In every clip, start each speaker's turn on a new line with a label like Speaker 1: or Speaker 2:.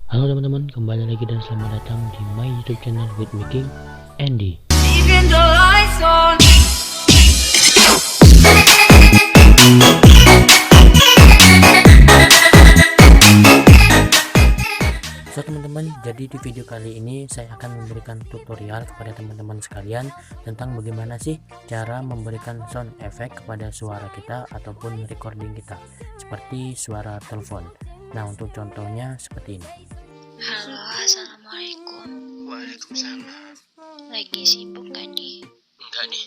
Speaker 1: Halo teman-teman, kembali lagi dan selamat datang di my YouTube channel with Making Andy. So teman-teman, jadi di video kali ini saya akan memberikan tutorial kepada teman-teman sekalian tentang bagaimana sih cara memberikan sound effect kepada suara kita ataupun recording kita, seperti suara telepon. Nah, untuk contohnya seperti ini.
Speaker 2: Halo, assalamualaikum.
Speaker 3: Waalaikumsalam.
Speaker 2: Lagi sibuk kan nih?
Speaker 3: Enggak nih.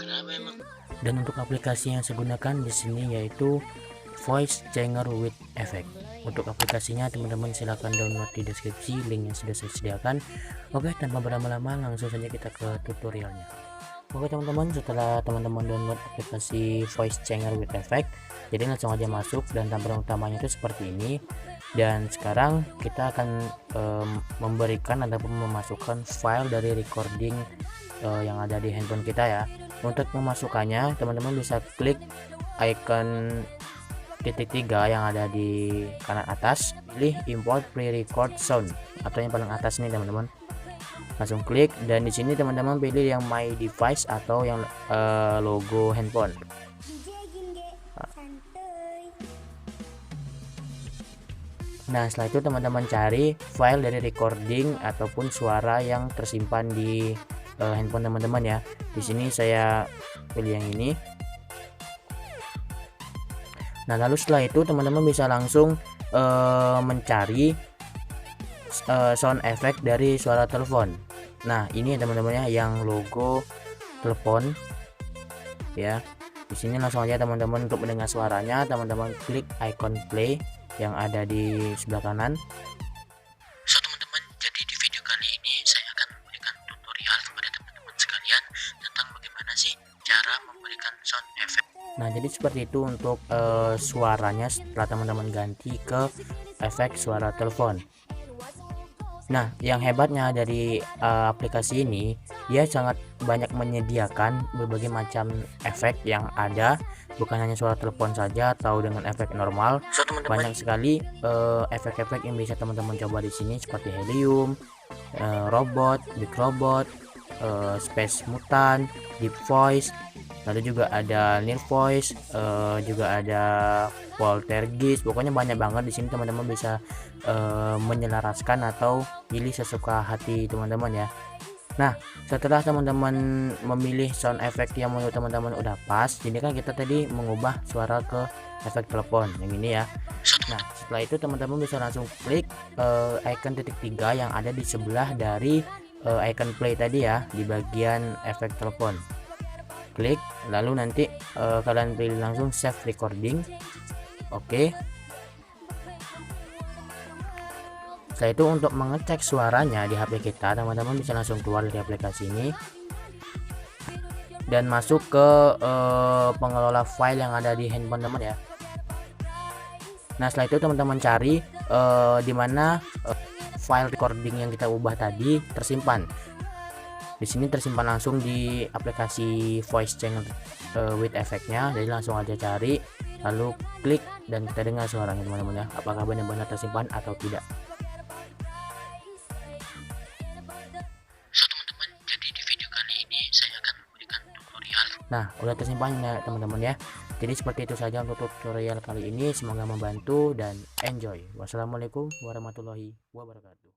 Speaker 3: Kenapa emang?
Speaker 1: Dan untuk aplikasi yang saya gunakan di sini yaitu Voice Changer with Effect. Untuk aplikasinya teman-teman silahkan download di deskripsi, link yang sudah saya sediakan. Oke, tanpa berlama-lama langsung saja kita ke tutorialnya. Oke teman-teman, setelah teman-teman download aplikasi Voice Changer with Effect, jadi langsung aja masuk dan tampilan utamanya itu seperti ini. Dan sekarang kita akan memberikan ataupun memasukkan file dari recording yang ada di handphone kita ya. Untuk memasukkannya teman-teman bisa klik icon titik 3 yang ada di kanan atas, pilih import pre-record sound atau yang paling atas nih teman-teman, langsung klik dan di sini teman-teman pilih yang my device atau yang logo handphone. Nah, setelah itu teman-teman cari file dari recording ataupun suara yang tersimpan di handphone teman-teman ya. Di sini saya pilih yang ini. Nah, lalu setelah itu teman-teman bisa langsung mencari sound effect dari suara telepon. Nah, ini teman-teman ya yang logo telepon ya. Di sini langsung aja teman-teman untuk mendengar suaranya, teman-teman klik icon play yang ada di sebelah kanan.
Speaker 3: So teman-teman, jadi di video kali ini saya akan memberikan tutorial kepada teman-teman sekalian tentang bagaimana sih cara memberikan sound effect.
Speaker 1: Nah, jadi seperti itu untuk suaranya setelah teman-teman ganti ke efek suara telepon. Nah, yang hebatnya dari aplikasi ini, dia sangat banyak menyediakan berbagai macam efek yang ada, bukan hanya suara telepon saja atau dengan efek normal.
Speaker 3: So teman-teman,
Speaker 1: Banyak sekali efek-efek yang bisa teman-teman coba di sini seperti helium, robot, big robot, space mutant, deep voice, lalu juga ada near voice, juga ada poltergeist. Pokoknya banyak banget di sini, teman-teman bisa menyelaraskan atau pilih sesuka hati teman-teman ya. Nah, setelah teman-teman memilih sound effect yang menurut teman-teman udah pas, jadi kan kita tadi mengubah suara ke efek telepon yang ini ya. Nah, setelah itu teman-teman bisa langsung klik icon titik 3 yang ada di sebelah dari icon play tadi ya, di bagian efek telepon. Klik, lalu nanti kalian pilih langsung save recording. Oke. Setelah itu untuk mengecek suaranya di HP kita, teman-teman bisa langsung keluar dari aplikasi ini dan masuk ke pengelola file yang ada di handphone teman ya. Nah, setelah itu teman-teman cari di mana file recording yang kita ubah tadi tersimpan. Di sini tersimpan langsung di aplikasi Voice Changer with Effect-nya. Jadi langsung aja cari, lalu klik dan kita dengar suaranya teman-teman ya, apakah benar-benar tersimpan atau tidak.
Speaker 3: So teman-teman, jadi di video kali ini saya akan memberikan tutorial.
Speaker 1: Nah, udah tersimpan ya teman-teman ya. Jadi seperti itu saja untuk tutorial kali ini, semoga membantu dan enjoy. Wassalamualaikum warahmatullahi wabarakatuh.